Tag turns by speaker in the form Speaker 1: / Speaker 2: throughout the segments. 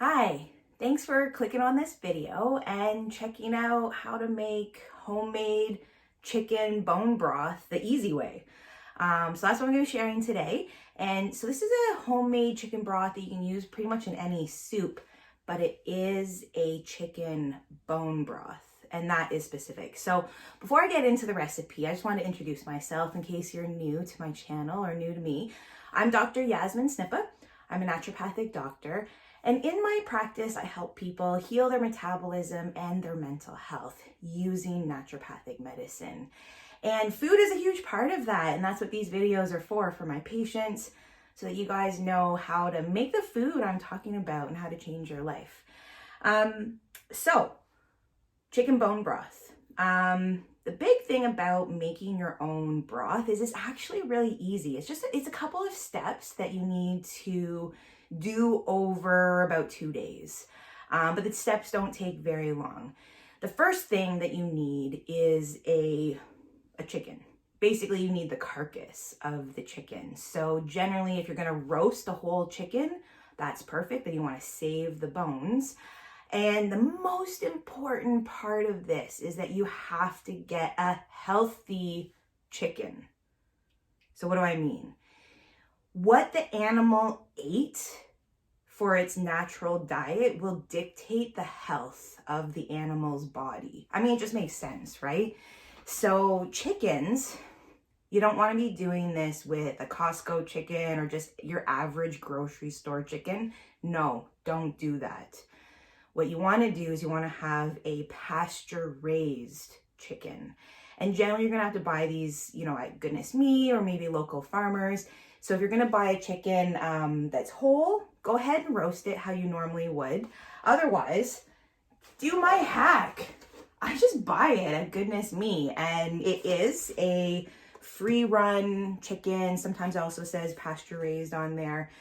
Speaker 1: Hi, thanks for clicking on this video and checking out how to make homemade chicken bone broth the easy way. So that's what I'm going to be sharing today. And so this is a homemade chicken broth that you can use pretty much in any soup, but it is a chicken bone broth. And that is specific. So before I get into the recipe, I just want to introduce myself in case you're new to my channel or new to me. I'm Dr. Yasmin. I'm a naturopathic doctor. And in my practice, I help people heal their metabolism and their mental health using naturopathic medicine. And food is a huge part of that. And that's what these videos are for my patients, so that you guys know how to make the food I'm talking about and how to change your life. So chicken bone broth. The big thing about making your own broth is it's actually really easy. It's a couple of steps that you need to do over about 2 days. But the steps don't take very long. The first thing that you need is a chicken. Basically, you need the carcass of the chicken. So generally, if you're gonna roast a whole chicken, that's perfect, but you wanna save the bones. And the most important part of this is that you have to get a healthy chicken. So what do I mean? What the animal ate for its natural diet will dictate the health of the animal's body. I mean, it just makes sense, right? So chickens, you don't want to be doing this with a Costco chicken or just your average grocery store chicken. No, don't do that. What you want to do is you want to have a pasture-raised chicken. And generally you're going to have to buy these, at Goodness Me or maybe local farmers. So if you're going to buy a chicken that's whole, go ahead and roast it how you normally would. Otherwise, do my hack. I just buy it at Goodness Me, and it is a free-run chicken. Sometimes it also says pasture-raised on there.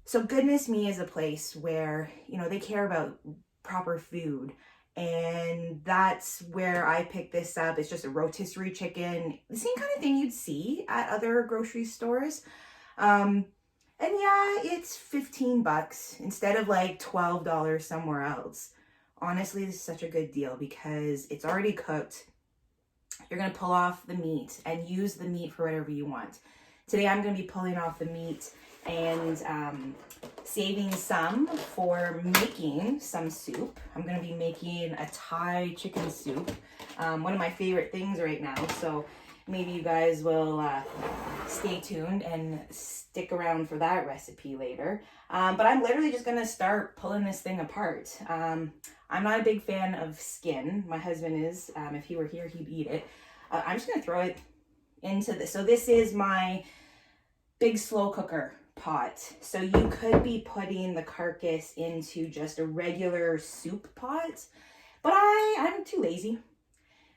Speaker 1: So Goodness Me is a place where, they care about proper food. And that's where I picked this up. It's just a rotisserie chicken, the same kind of thing you'd see at other grocery stores. And yeah, it's $15 instead of like $12 somewhere else. Honestly, this is such a good deal because it's already cooked. You're going to pull off the meat and use the meat for whatever you want. Today, I'm going to be pulling off the meat and saving some for making some soup. I'm going to be making a Thai chicken soup, one of my favorite things right now. So maybe you guys will stay tuned and stick around for that recipe later. But I'm literally just going to start pulling this thing apart. I'm not a big fan of skin. My husband is. If he were here, he'd eat it. I'm just going to throw it into this. So this is my big slow cooker pot. So you could be putting the carcass into just a regular soup pot, but I'm too lazy.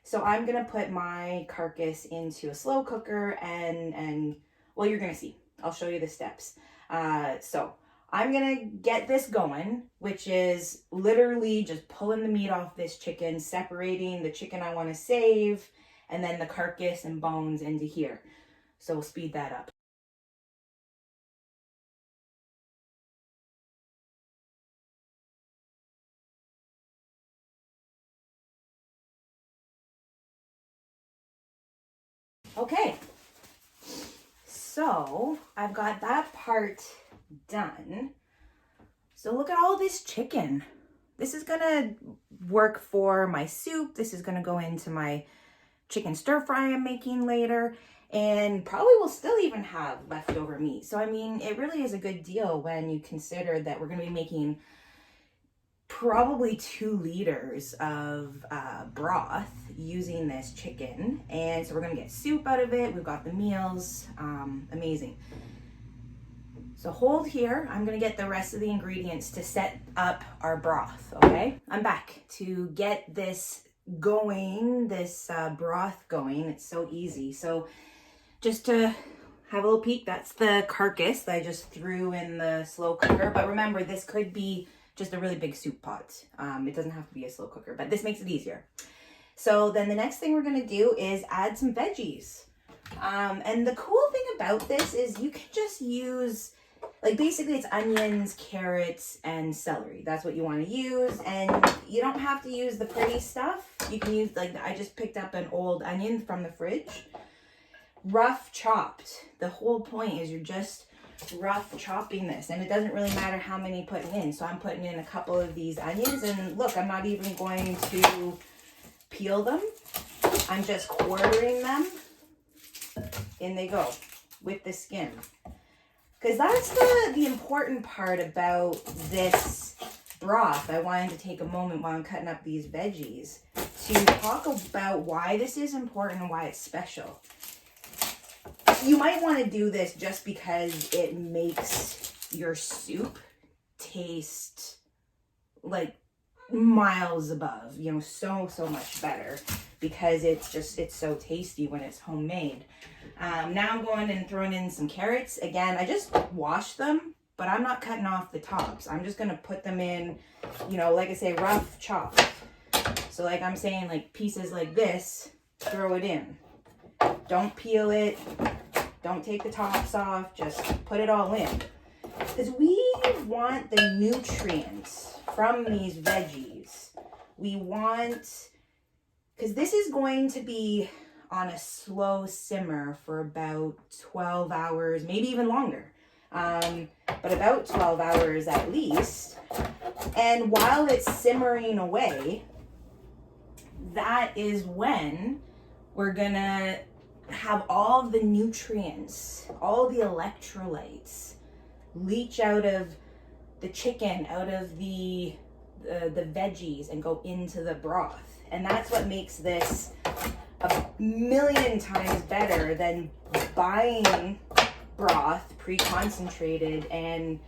Speaker 1: So I'm going to put my carcass into a slow cooker and well, you're going to see. I'll show you the steps. So I'm going to get this going, which is literally just pulling the meat off this chicken, separating the chicken I want to save, and then the carcass and bones into here. So we'll speed that up. Okay, so I've got that part done. So look at all this chicken. This is gonna work for my soup. This is gonna go into my chicken stir fry I'm making later, and probably will still even have leftover meat. So I mean, it really is a good deal when you consider that we're gonna be making probably 2 liters of broth using this chicken. And so we're gonna get soup out of it. We've got the meals, amazing. So hold here. I'm gonna get the rest of the ingredients to set up our broth, okay? I'm back to get this going, this broth going. It's so easy. So just to have a little peek, that's the carcass that I just threw in the slow cooker. But remember, this could be just a really big soup pot. It doesn't have to be a slow cooker, but this makes it easier. So then the next thing we're gonna do is add some veggies. And the cool thing about this is you can just use like basically it's onions, carrots, and celery. That's what you want to use. And you don't have to use the pretty stuff. You can use, like, I just picked up an old onion from the fridge. Rough chopped. The whole point is you're just rough chopping this, and it doesn't really matter how many putting in. So I'm putting in a couple of these onions, and look, I'm not even going to peel them. I'm just quartering them. In they go with the skin. Because that's the important part about this broth. I wanted to take a moment while I'm cutting up these veggies to talk about why this is important and why it's special. You might want to do this just because it makes your soup taste like miles above, you know, so much better, because it's so tasty when it's homemade. Now I'm going and throwing in some carrots. Again, I just washed them, but I'm not cutting off the tops. I'm just going to put them in, you know, like I say, rough chopped. So like I'm saying, like pieces like this, throw it in. Don't peel it. Don't take the tops off. Just put it all in. Because we want the nutrients from these veggies. We want, because this is going to be on a slow simmer for about 12 hours, maybe even longer. But about 12 hours at least. And while it's simmering away, that is when we're gonna have all the nutrients, all the electrolytes leach out of the chicken, out of the veggies, and go into the broth. And that's what makes this a million times better than buying broth pre-concentrated and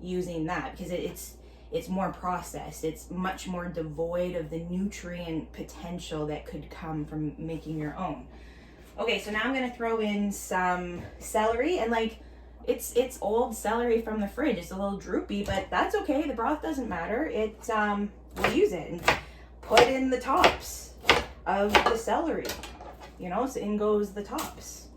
Speaker 1: using that, because it's more processed. It's much more devoid of the nutrient potential that could come from making your own. Okay, so now I'm gonna throw in some celery, and like it's old celery from the fridge. It's a little droopy, but that's okay. The broth doesn't matter. We'll use it, and put in the tops of the celery. You know, so in goes the tops.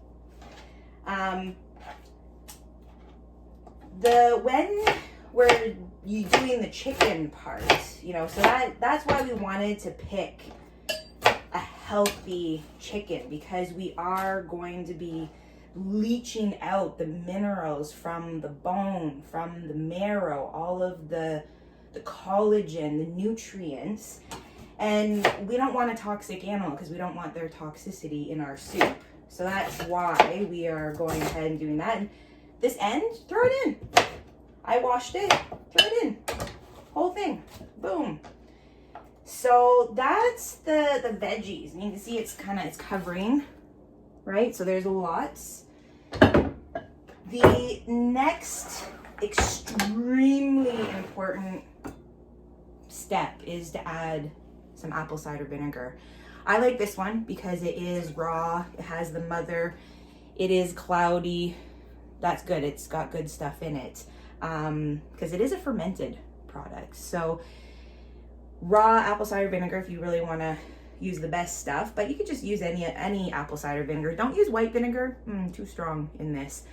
Speaker 1: When we're doing the chicken part, you know, so that's why we wanted to pick a healthy chicken, because we are going to be leaching out the minerals from the bone, from the marrow, all of the collagen, the nutrients. And we don't want a toxic animal, because we don't want their toxicity in our soup. So that's why we are going ahead and doing that. And this end, throw it in. I washed it, throw it in. Whole thing, boom. So that's the veggies. And you can see it's covering, right? So there's lots. The next extremely important step is to add some apple cider vinegar. I like this one because it is raw. It has the mother. It is cloudy. That's good. It's got good stuff in it, because it is a fermented product. So raw apple cider vinegar, if you really want to use the best stuff, but you could just use any apple cider vinegar. Don't use white vinegar, too strong in this.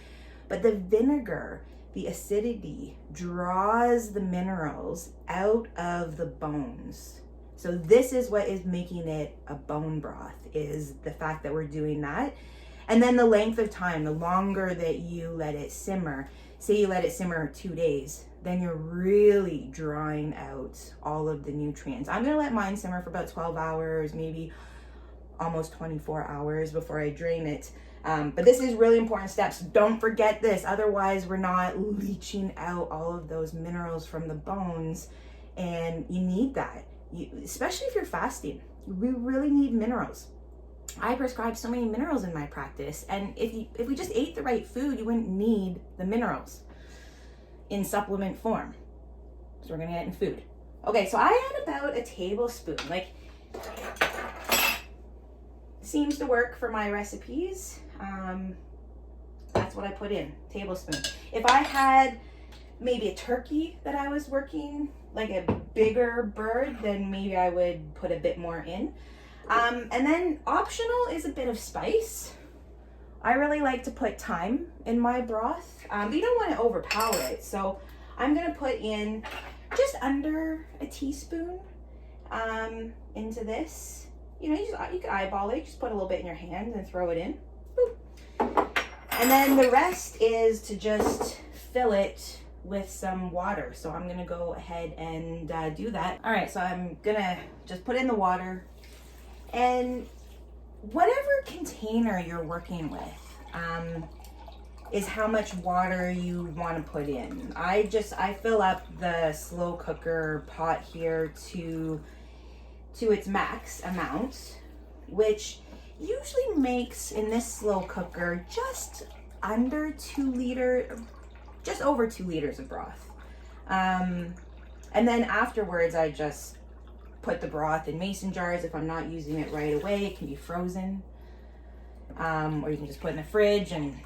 Speaker 1: But the vinegar, the acidity, draws the minerals out of the bones. So this is what is making it a bone broth, is the fact that we're doing that. And then the length of time, the longer that you let it simmer, say you let it simmer 2 days, then you're really drawing out all of the nutrients. I'm gonna let mine simmer for about 12 hours, maybe almost 24 hours before I drain it. But this is really important steps. Don't forget this, otherwise we're not leaching out all of those minerals from the bones, and you need that. Especially if you're fasting, we really need minerals. I prescribe so many minerals in my practice, and if we just ate the right food, you wouldn't need the minerals in supplement form. So we're gonna get it in food. Okay, so I add about a tablespoon. Like, seems to work for my recipes. That's what I put in, tablespoon. If I had maybe a turkey that I was working, like a bigger bird, then maybe I would put a bit more in. And then optional is a bit of spice, I really like to put thyme in my broth, but you don't want to overpower it. So I'm gonna put in just under a teaspoon into this. You know, you can eyeball it, just put a little bit in your hand and throw it in. Boop. And then the rest is to just fill it with some water. So I'm gonna go ahead and do that. All right, so I'm gonna just put in the water, and whatever container you're working with is how much water you want to put in. I fill up the slow cooker pot here to its max amount, which usually makes in this slow cooker just under 2 liters, just over 2 liters of broth. And then afterwards I just put the broth in mason jars. If I'm not using it right away, it can be frozen, or you can just put it in the fridge and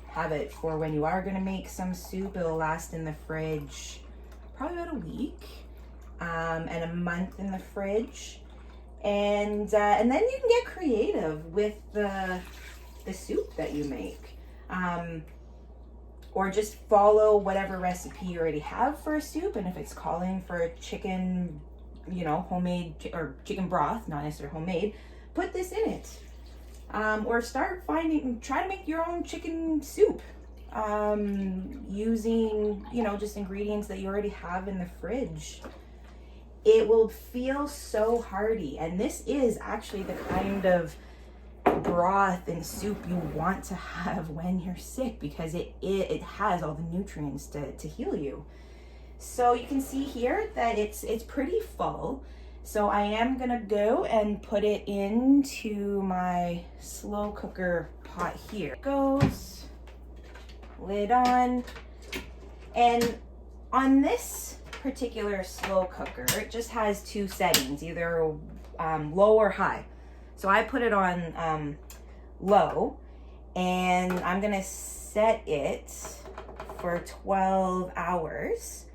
Speaker 1: have it for when you are going to make some soup. It'll last in the fridge probably about a week, and a month in the fridge. And then you can get creative with the soup that you make, or just follow whatever recipe you already have for a soup. And if it's calling for chicken, you know, homemade, or chicken broth, not necessarily homemade, put this in it. Or try to make your own chicken soup, using, you know, just ingredients that you already have in the fridge. It will feel so hearty, and this is actually the kind of broth and soup you want to have when you're sick, because it has all the nutrients to heal you. So you can see here that it's pretty full. So I am gonna go and put it into my slow cooker pot here. Goes, lid on, and on this particular slow cooker, it just has 2 settings, either low or high. So I put it on low, and I'm gonna set it for 12 hours.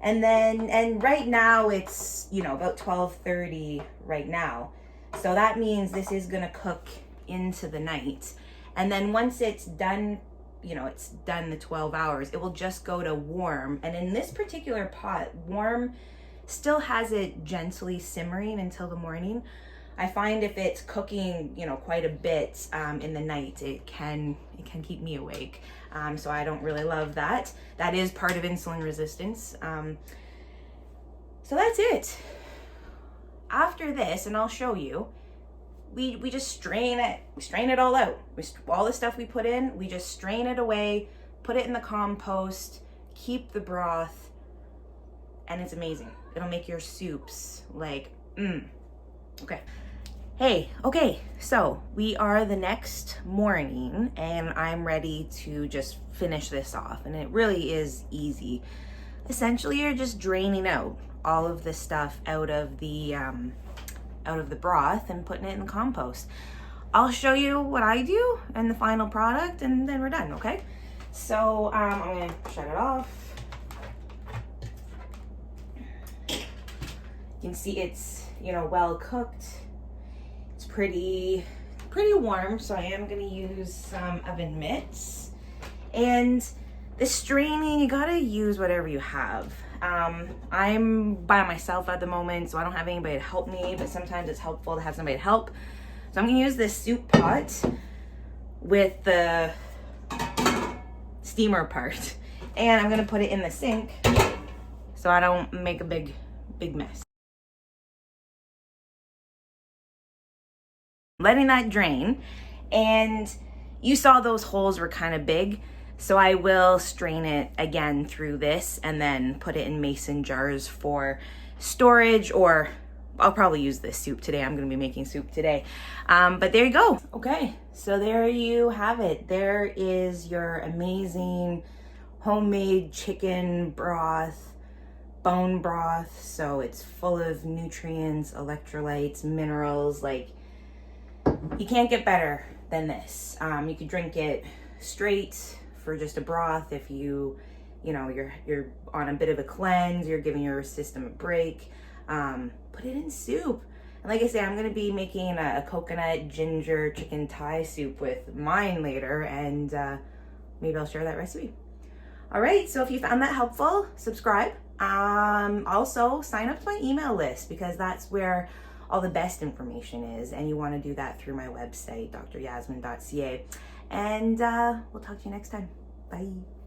Speaker 1: And right now it's, you know, about 12:30 right now. So that means this is gonna cook into the night. And then once it's done, you know, it's done the 12 hours, it will just go to warm. And in this particular pot, warm still has it gently simmering until the morning. I find if it's cooking, you know, quite a bit in the night, it can keep me awake. So I don't really love that. That is part of insulin resistance. So that's it. After this, and I'll show you, we just strain it. We strain it all out. All the stuff we put in, we just strain it away, put it in the compost, keep the broth, and it's amazing. It'll make your soups like, Okay. Hey, okay, so we are the next morning, and I'm ready to just finish this off, and it really is easy. Essentially, you're just draining out all of the stuff out of the broth and putting it in the compost. I'll show you what I do and the final product, and then we're done, okay? So I'm gonna shut it off. You can see it's, you know, well cooked. It's pretty warm, so I am gonna use some oven mitts. And the straining, you gotta use whatever you have. I'm by myself at the moment, so I don't have anybody to help me, but sometimes it's helpful to have somebody to help. So I'm gonna use this soup pot with the steamer part, and I'm gonna put it in the sink so I don't make a big mess. Letting that drain, and you saw those holes were kind of big, so I will strain it again through this and then put it in mason jars for storage, or I'll probably use this soup today. I'm gonna be making soup today. But there you go. Okay, so there you have it. There is your amazing homemade chicken broth, bone broth. So it's full of nutrients, electrolytes, minerals, like, you can't get better than this. You could drink it straight for just a broth if you know, you're on a bit of a cleanse, you're giving your system a break. Put it in soup. And like I say, I'm gonna be making a coconut ginger chicken Thai soup with mine later, and maybe I'll share that recipe. All right, so if you found that helpful, subscribe. Also sign up to my email list, because that's where all the best information is, and you want to do that through my website, dryasmin.ca. And we'll talk to you next time. Bye.